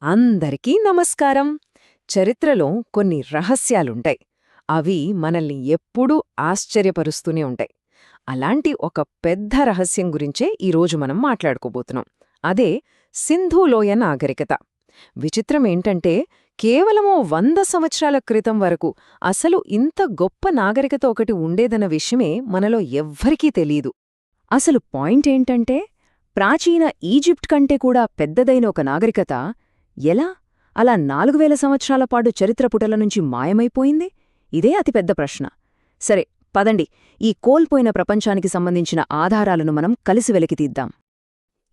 అందరికీ నమస్కారం. చరిత్రలో కొన్ని రహస్యాలుంటాయి. అవి మనల్ని ఎప్పుడూ ఆశ్చర్యపరుస్తూనే ఉంటాయి. అలాంటి ఒక పెద్ద రహస్యం గురించే ఈరోజు మనం మాట్లాడుకోబోతున్నాం. అదే సింధు లోయ నాగరికత. విచిత్రమేంటంటే కేవలమో 100 సంవత్సరాల క్రితం వరకు అసలు ఇంత గొప్ప నాగరికత ఒకటి ఉండేదన్న విషయమే మనలో ఎవ్వరికీ తెలీదు. అసలు పాయింటేంటంటే ప్రాచీన ఈజిప్ట్ కంటే కూడా పెద్దదైన ఒక నాగరికత ఎలా అలా 4000 సంవత్సరాల పాటు చరిత్ర పుటల నుంచి మాయమైపోయింది? ఇదే అతిపెద్ద ప్రశ్న. సరే, పదండి, ఈ కోల్పోయిన ప్రపంచానికి సంబంధించిన ఆధారాలను మనం కలిసి వెలికితీద్దాం.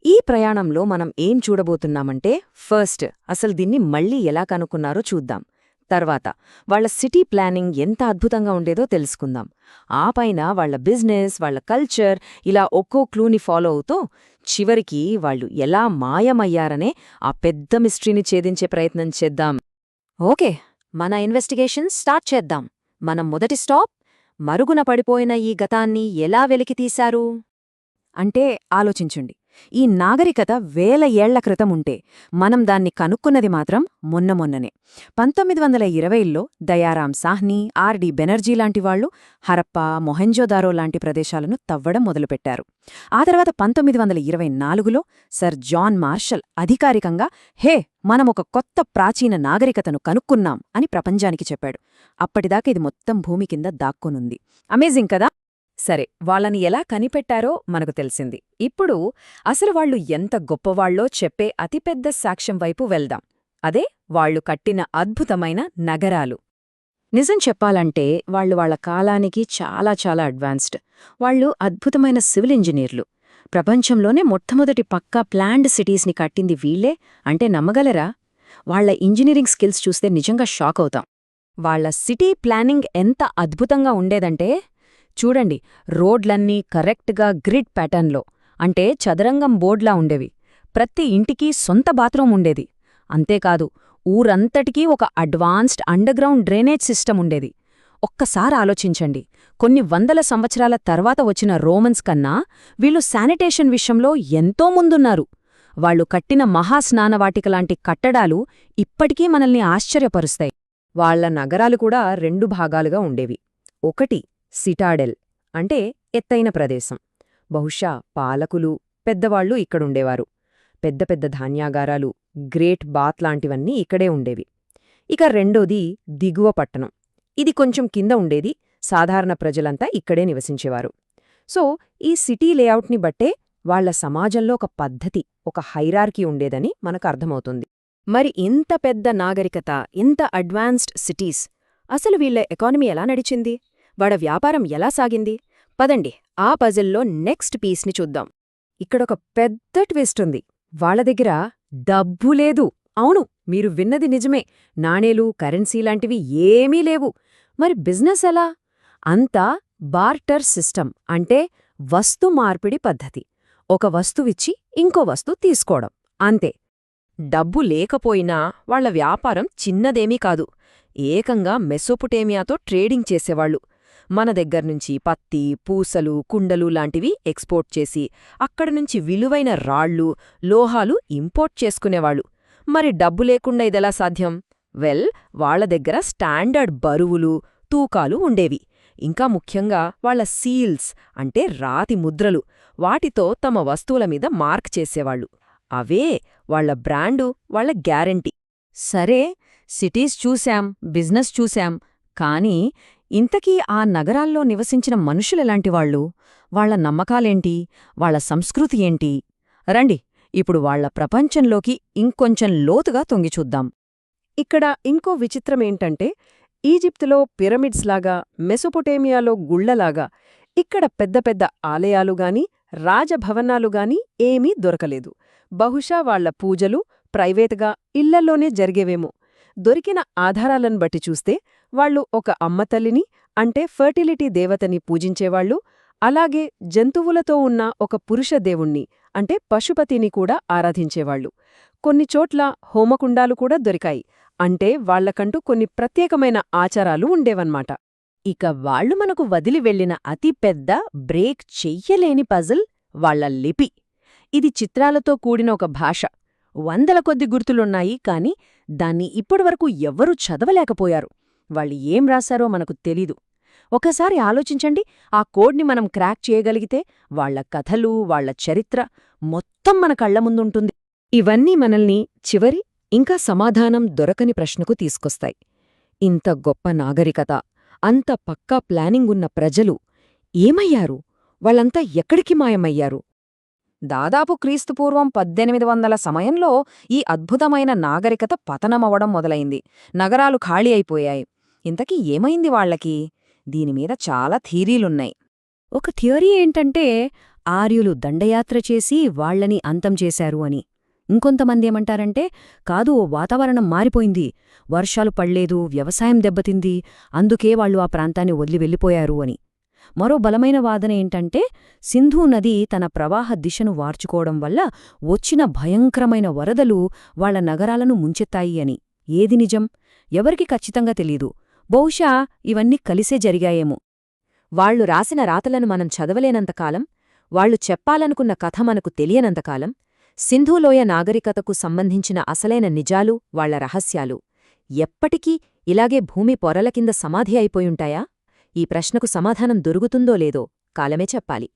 ఈ ప్రయాణంలో మనం ఏం చూడబోతున్నామంటే, ఫస్ట్ అసలు దీన్ని మళ్ళీ ఎలా కనుక్కున్నారో చూద్దాం. తర్వాత వాళ్ల సిటీ ప్లానింగ్ ఎంత అద్భుతంగా ఉండేదో తెలుసుకుందాం. ఆ పైన వాళ్ల బిజినెస్, వాళ్ల కల్చర్, ఇలా ఒక్కో క్లూని ఫాలో అవుతూ చివరికి వాళ్ళు ఎలా మాయమయ్యారనే ఆ పెద్ద మిస్టరీని ఛేదించే ప్రయత్నం చేద్దాం. ఓకే, మన ఇన్వెస్టిగేషన్ స్టార్ట్ చేద్దాం. మనం మొదటి స్టాప్, మరుగున పడిపోయిన ఈ గతాన్ని ఎలా వెలికితీశారు అంటే ఆలోచించండి. ఈ నాగరికత వేల ఏళ్ల క్రితముంటే మనం దాన్ని కనుక్కున్నది మాత్రం మొన్ననే 1920ల్లో దయారాం సాహ్ని, ఆర్డి బెనర్జీ లాంటి వాళ్లు హరప్పా, మొహెంజోదారో లాంటి ప్రదేశాలను తవ్వడం మొదలుపెట్టారు. ఆ తర్వాత 1924లో సర్ జాన్ మార్షల్ అధికారికంగా హే, మనమొక కొత్త ప్రాచీన నాగరికతను కనుక్కున్నాం అని ప్రపంచానికి చెప్పాడు. అప్పటిదాకా ఇది మొత్తం భూమి కింద దాక్కునుంది. అమేజింగ్ కదా. సరే, వాళ్ళని ఎలా కనిపెట్టారో మనకు తెలిసింది. ఇప్పుడు అసలు వాళ్లు ఎంత గొప్పవాళ్లో చెప్పే అతిపెద్ద సాక్ష్యం వైపు వెళ్దాం. అదే వాళ్లు కట్టిన అద్భుతమైన నగరాలు. నిజం చెప్పాలంటే వాళ్లు వాళ్ల కాలానికి చాలా చాలా అడ్వాన్స్డ్. వాళ్లు అద్భుతమైన సివిల్ ఇంజనీర్లు. ప్రపంచంలోనే మొట్టమొదటి పక్కా ప్లాన్డ్ సిటీస్ని కట్టింది వీళ్లే అంటే నమ్మగలరా? వాళ్ల ఇంజనీరింగ్ స్కిల్స్ చూస్తే నిజంగా షాక్ అవుతాం. వాళ్ల సిటీ ప్లానింగ్ ఎంత అద్భుతంగా ఉండేదంటే చూడండి, రోడ్లన్నీ కరెక్ట్గా గ్రిడ్ ప్యాటర్న్లో, అంటే చదరంగం బోర్డ్లా ఉండేవి. ప్రతి ఇంటికి సొంత బాత్రూం ఉండేది. అంతేకాదు, ఊరంతటికీ ఒక అడ్వాన్స్డ్ అండర్గ్రౌండ్ డ్రైనేజ్ సిస్టమ్ ఉండేది. ఒక్కసారి ఆలోచించండి, కొన్ని వందల సంవత్సరాల తర్వాత వచ్చిన రోమన్స్ కన్నా వీళ్ళు శానిటేషన్ విషయంలో ఎంతో ముందున్నారు. వాళ్లు కట్టిన మహాస్నానవాటికలాంటి కట్టడాలు ఇప్పటికీ మనల్ని ఆశ్చర్యపరుస్తాయి. వాళ్ల నగరాలు కూడా 2 భాగాలుగా ఉండేవి. ఒకటి సిటాడెల్, అంటే ఎత్తైన ప్రదేశం. బహుశా పాలకులు, పెద్దవాళ్లు ఇక్కడుండేవారు. పెద్ద పెద్ద ధాన్యాగారాలు, గ్రేట్ బాత్ లాంటివన్నీ ఇక్కడే ఉండేవి. ఇక రెండోది దిగువ పట్టణం. ఇది కొంచెం కింద ఉండేది. సాధారణ ప్రజలంతా ఇక్కడే నివసించేవారు. సో ఈ సిటీ లేఅవుట్ని బట్టే వాళ్ల సమాజంలో ఒక పద్ధతి, ఒక హైరార్కీ ఉండేదని మనకు అర్థమవుతుంది. మరి ఇంత పెద్ద నాగరికత, ఇంత అడ్వాన్స్డ్ సిటీస్, అసలు వీళ్ల ఎకానమీ ఎలా నడిచింది? వాడ వ్యాపారం ఎలా సాగింది? పదండి, ఆ పజిల్లో నెక్స్ట్ పీస్ని చూద్దాం. ఇక్కడొక పెద్ద ట్విస్ట్ ఉంది. వాళ్ల దగ్గర డబ్బు లేదు. అవును, మీరు విన్నది నిజమే. నాణేలు, కరెన్సీ లాంటివి ఏమీ లేవు. మరి బిజినెస్ ఎలా? అంతా బార్టర్ సిస్టమ్, అంటే వస్తు మార్పిడి పద్ధతి. ఒక వస్తువిచ్చి ఇంకో వస్తువు తీసుకోవడం, అంతే. డబ్బు లేకపోయినా వాళ్ల వ్యాపారం చిన్నదేమీ కాదు. ఏకంగా మెసోపొటేమియాతో ట్రేడింగ్ చేసేవాళ్లు. మన దగ్గర్నుంచి పత్తి, పూసలు, కుండలు లాంటివి ఎక్స్పోర్ట్ చేసి అక్కడనుంచి విలువైన రాళ్లు, లోహాలు ఇంపోర్ట్ చేసుకునేవాళ్లు. మరి డబ్బు లేకుండా ఇదెలా సాధ్యం? వెల్, వాళ్ల దగ్గర స్టాండర్డ్ బరువులు, తూకాలు ఉండేవి. ఇంకా ముఖ్యంగా వాళ్ల సీల్స్, అంటే రాతి ముద్రలు, వాటితో తమ వస్తువుల మీద మార్క్ చేసేవాళ్లు. అవే వాళ్ల బ్రాండు, వాళ్ల గ్యారంటీ. సరే, సిటీస్ చూశాం, బిజినెస్ చూశాం, కానీ ఇంతకీ ఆ నగరాల్లో నివసించిన మనుషులెలాంటివాళ్లు? వాళ్ల నమ్మకాలేంటి? వాళ్ల సంస్కృతి ఏంటి? రండి, ఇప్పుడు వాళ్ల ప్రపంచంలోకి ఇంకొంచెం లోతుగా తొంగిచూద్దాం. ఇక్కడ ఇంకో విచిత్రమేంటంటే, ఈజిప్టులో పిరమిడ్స్లాగా, మెసొపొటేమియాలో గుళ్లలాగా ఇక్కడ పెద్ద పెద్ద ఆలయాలుగాని, రాజభవనాలుగాని ఏమీ దొరకలేదు. బహుశా వాళ్ల పూజలు ప్రైవేటుగా ఇళ్లల్లోనే జరిగేవేమో. దొరికిన ఆధారాలను బట్టి చూస్తే వాళ్లు ఒక అమ్మతల్లిని, అంటే ఫర్టిలిటీ దేవతని పూజించేవాళ్లు. అలాగే జంతువులతో ఉన్న ఒక పురుష దేవుణ్ణి, అంటే పశుపతిని కూడా ఆరాధించేవాళ్లు. కొన్ని చోట్ల హోమకుండాలు కూడా దొరికాయి. అంటే వాళ్లకంటూ కొన్ని ప్రత్యేకమైన ఆచారాలు ఉండేవన్మాట. ఇక వాళ్లు మనకు వదిలి వెళ్లిన అతిపెద్ద బ్రేక్ చెయ్యలేని పజిల్ వాళ్ల లిపి. ఇది చిత్రాలతో కూడిన ఒక భాష. వందల కొద్ది గుర్తులున్నాయి, కాని దాన్ని ఇప్పటివరకు ఎవ్వరూ చదవలేకపోయారు. వాళ్ళు ఏం రాశారో మనకు తెలీదు. ఒకసారి ఆలోచించండి, ఆ కోడ్ని మనం క్రాక్ చేయగలిగితే వాళ్ళ కథలు, వాళ్ళ చరిత్ర మొత్తం మన కళ్ల ముందుంటుంది. ఇవన్నీ మనల్ని చివరి, ఇంకా సమాధానం దొరకని ప్రశ్నకు తీసుకొస్తాయి. ఇంత గొప్ప నాగరికత, అంత పక్కా ప్లానింగున్న ప్రజలు ఏమయ్యారు? వాళ్ళంతా ఎక్కడికి మాయమయ్యారు? దాదాపు క్రీస్తుపూర్వం 1800 సమయంలో ఈ అద్భుతమైన నాగరికత పతనమవడం మొదలైంది. నగరాలు ఖాళీ అయిపోయాయి. ఇంతకీ ఏమైంది వాళ్లకి? దీనిమీద చాలా థీరీలున్నాయి. ఒక థియరీ ఏంటంటే, ఆర్యులు దండయాత్ర చేసి వాళ్లని అంతం చేశారు అని. ఇంకొంతమందేమంటారంటే, కాదు, వాతావరణం మారిపోయింది, వర్షాలు పడ్లేదు, వ్యవసాయం దెబ్బతింది, అందుకే వాళ్లు ఆ ప్రాంతాన్ని వదిలి వెళ్ళిపోయారు అని. మరో బలమైన వాదన ఏంటంటే, సింధూ నది తన ప్రవాహ దిశను మార్చుకోవడం వల్ల వచ్చిన భయంకరమైన వరదలు వాళ్ల నగరాలను ముంచెత్తాయి అని. ఏది నిజం? ఎవరికి ఖచ్చితంగా తెలీదు. బహుశా ఇవన్నీ కలిసే జరిగాయేమో. వాళ్లు రాసిన రాతలను మనం చదవలేనంతకాలం, వాళ్లు చెప్పాలనుకున్న కథ మనకు తెలియనంతకాలం, సింధూలోయ నాగరికతకు సంబంధించిన అసలైన నిజాలు, వాళ్ల రహస్యాలు ఎప్పటికీ ఇలాగే భూమి పొరల కింద సమాధి అయిపోయుంటాయా? ఈ ప్రశ్నకు సమాధానం దొరుకుతుందో లేదో కాలమే చెప్పాలి.